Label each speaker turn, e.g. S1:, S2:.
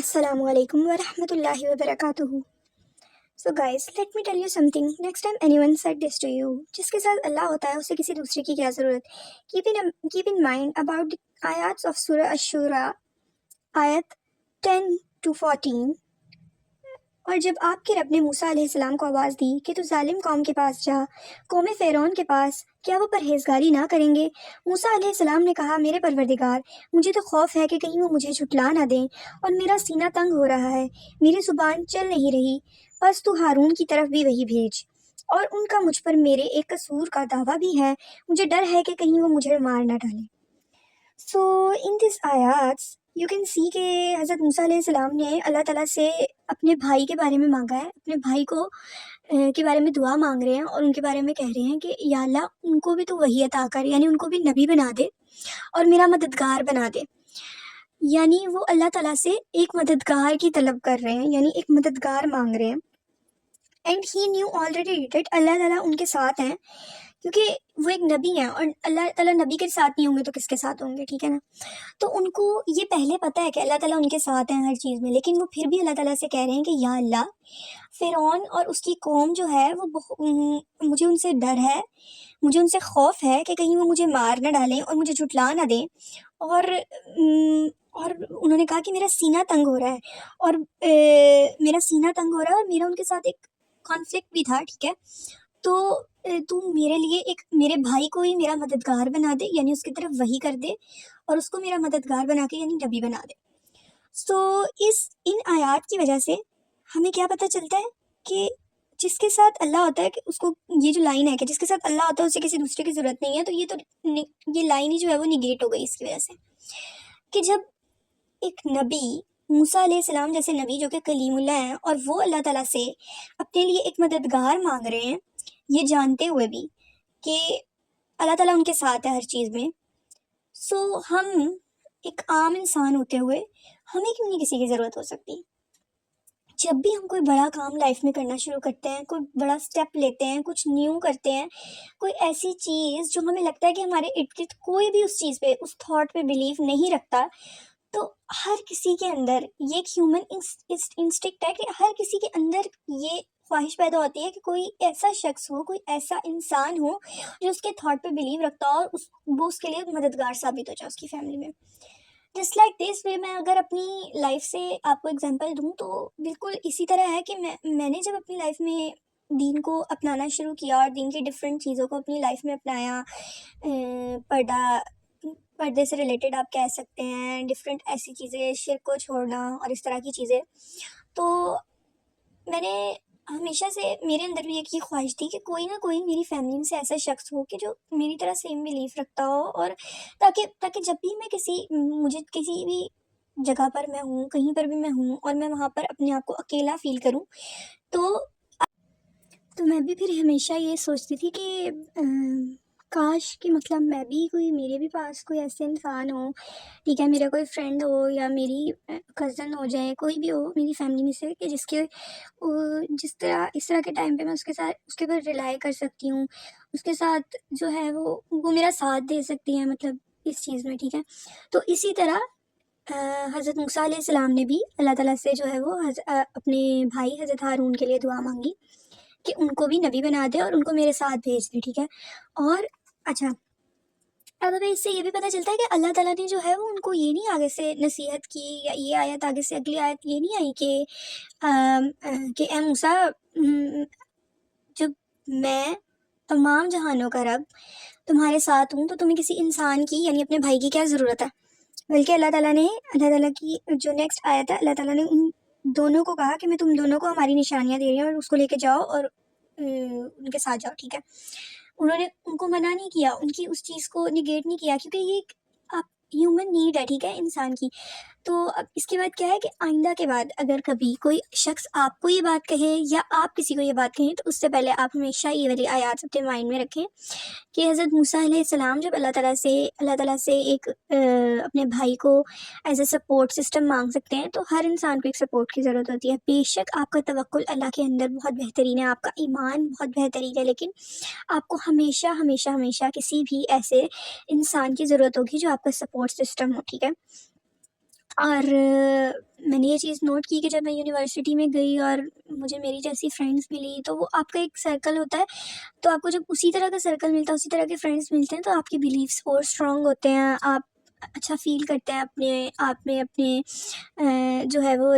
S1: Assalamu alaikum wa rahmatullahi wa barakatuhu. So guys, let me tell you something. Next time anyone said this to you, जिसके साथ अल्लाह होता है उसे किसी दूसरे की क्या ज़रूरत. Keep in mind about the ayats of Surah Ash-Shura, ayat 10 to 14. और जब आपके रब ने मूसा अलैहिस्सलाम को आवाज़ दी कि तू जालिम कौम के पास जा, कौम फ़िरौन के पास, क्या वो परहेजगारी ना करेंगे. मूसा अलैहिस्सलाम ने कहा, मेरे परवरदिगार, मुझे तो खौफ है कि कहीं वो मुझे झुठला ना दें और मेरा सीना तंग हो रहा है, मेरी ज़ुबान चल नहीं रही, बस तू हारून की तरफ भी वही भेज. और उनका मुझ पर मेरे एक कसूर का दावा भी है, मुझे डर है कि कहीं वो मुझे मार ना डाले. सो इन दिस आयात्स यू कैन सी कि हज़रत मूसा अलैहिस्सलाम ने अल्लाह ताला से अपने भाई के बारे में मांगा है, अपने भाई को के बारे में दुआ मांग रहे हैं और उनके बारे में कह रहे हैं कि या अल्लाह उनको भी तो वही अता कर, यानी उनको भी नबी बना दे और मेरा मददगार बना दे. यानी वो अल्लाह ताला से एक मददगार की तलब कर रहे हैं, यानी एक मददगार मांग रहे हैं. And he knew already that अल्लाह ताला उनके साथ हैं, क्योंकि वो एक नबी हैं और अल्लाह ताला नबी के साथ नहीं होंगे तो किसके साथ होंगे, ठीक है ना. तो उनको ये पहले पता है कि अल्लाह ताला उनके साथ हैं हर चीज़ में, लेकिन वो फिर भी अल्लाह ताला से कह रहे हैं कि या अल्लाह, फ़िरौन और उसकी कौम जो है वो मुझे उनसे डर है, मुझे उनसे खौफ है कि कहीं वो मुझे मार ना डालें और मुझे झुठला ना दें. और उन्होंने कहा कि मेरा सीना तंग हो रहा है और मेरा सीना तंग हो रहा है और मेरा उनके साथ एक कॉन्फ्लिक्ट भी था, ठीक है. तो तू मेरे लिए एक मेरे भाई को ही मेरा मददगार बना दे, यानी उसकी तरफ वही कर दे और उसको मेरा मददगार बना के यानी नबी बना दे. सो इन आयात की वजह से हमें क्या पता चलता है कि जिसके साथ अल्लाह होता है कि उसको, ये जो लाइन है कि जिसके साथ अल्लाह होता है उसे किसी दूसरे की ज़रूरत नहीं है, तो ये लाइन ही जो है वो निगेट हो गई इसकी वजह से. कि जब एक नबी, मूसा अलैहिस्सलाम जैसे नबी जो कि कलीमुल्लाह हैं, और वो अल्लाह ताला से अपने लिए एक मददगार मांग रहे हैं, ये जानते हुए भी कि अल्लाह ताला उनके साथ है हर चीज़ में. सो हम एक आम इंसान होते हुए हमें क्यों नहीं किसी की ज़रूरत हो सकती. जब भी हम कोई बड़ा काम लाइफ में करना शुरू करते हैं, कोई बड़ा स्टेप लेते हैं, कुछ न्यू करते हैं, कोई ऐसी चीज़ जो हमें लगता है कि हमारे इर्द गिर्द कोई भी उस चीज़ पे, उस थॉट पे बिलीव नहीं रखता, तो हर किसी के अंदर ये एक ह्यूमन इंस्टिक्ट है कि हर किसी के अंदर ये ख्वाहिश पैदा होती है कि कोई ऐसा शख्स हो, कोई ऐसा इंसान हो जो उसके थॉट पे बिलीव रखता हो और वो उसके लिए मददगार साबित हो जाए उसकी फैमिली में. जस्ट लाइक दिस वे, मैं अगर अपनी लाइफ से आपको एग्जांपल दूं तो बिल्कुल इसी तरह है कि मैंने जब अपनी लाइफ में दीन को अपनाना शुरू किया और दीन की डिफरेंट चीज़ों को अपनी लाइफ में अपनाया, पर्दा, पर्दे से रिलेटेड आप कह सकते हैं, डिफरेंट ऐसी चीज़ें, शिर्क को छोड़ना और इस तरह की चीज़ें, तो मैंने हमेशा से, मेरे अंदर भी एक ये ख्वाहिश थी कि कोई ना कोई मेरी फैमिली में से ऐसा शख्स हो कि जो मेरी तरह सेम बिलीफ रखता हो, और ताकि जब भी मैं मुझे किसी भी जगह पर मैं हूँ, कहीं पर भी मैं हूँ और मैं वहाँ पर अपने आप को अकेला फ़ील करूँ, तो मैं भी फिर हमेशा ये सोचती थी कि काश कि मतलब मैं भी, कोई मेरे भी पास कोई ऐसे इंसान हो, ठीक है, मेरा कोई फ्रेंड हो या मेरी कज़न हो जाए, कोई भी हो मेरी फैमिली में से, कि जिसके जिस तरह इस तरह के टाइम पे मैं उसके ऊपर रिलाई कर सकती हूँ, उसके साथ जो है वो मेरा साथ दे सकती है, मतलब इस चीज़ में, ठीक है. तो इसी तरह हज़रत मूसा अलैहिस्सलाम ने भी अल्लाह ताला से जो है वो अपने भाई हज़रत हारून के लिए दुआ मांगी कि उनको भी नबी बना दे और उनको मेरे साथ भेज दे, ठीक है. और अच्छा, अब हमें इससे ये भी पता चलता है कि अल्लाह ताला ने जो है वो उनको ये नहीं आगे से नसीहत की, या ये आयत आगे से अगली आयत ये नहीं आई कि ए मूसा, जब मैं तमाम जहानों का रब तुम्हारे साथ हूँ तो तुम्हें किसी इंसान की, यानी अपने भाई की क्या ज़रूरत है. बल्कि अल्लाह ताला की जो नेक्स्ट आयत है, अल्लाह ताला ने उन दोनों को कहा कि मैं तुम दोनों को हमारी निशानियाँ दे रही हूँ और उसको लेके जाओ और उनके साथ जाओ, ठीक है. उन्होंने उनको मना नहीं किया, उनकी उस चीज़ को निगेट नहीं किया, क्योंकि ये एक ह्यूमन नीड है, ठीक है, इंसान की. तो अब इसके बाद क्या है कि आइंदा के बाद अगर कभी कोई शख्स आपको ये बात कहे या आप किसी को ये बात कहें, तो उससे पहले आप हमेशा ये वाली आयत अपने माइंड में रखें कि हज़रत मूसा अलैहिस्सलाम जब अल्लाह ताला से एक अपने भाई को एज ए सपोर्ट सिस्टम मांग सकते हैं, तो हर इंसान को एक सपोर्ट की ज़रूरत होती है. बेशक आपका तवक्कुल अल्लाह के अंदर बहुत बेहतरीन है, आपका ईमान बहुत बेहतरीन है, लेकिन आपको हमेशा हमेशा हमेशा किसी भी ऐसे इंसान की ज़रूरत होगी जो आपका सपोर्ट सिस्टम हो, ठीक है. और میں نے یہ چیز نوٹ کی کہ جب میں یونیورسٹی میں گئی اور مجھے میری جیسی فرینڈس ملی، تو وہ آپ کا ایک سرکل ہوتا ہے، تو آپ کو جب اسی طرح کا سرکل ملتا ہے، اسی طرح کے فرینڈس ملتے ہیں، تو آپ کے بلیفس اور اسٹرانگ ہوتے ہیں، آپ اچھا فیل کرتے ہیں اپنے آپ میں، اپنے جو ہے وہ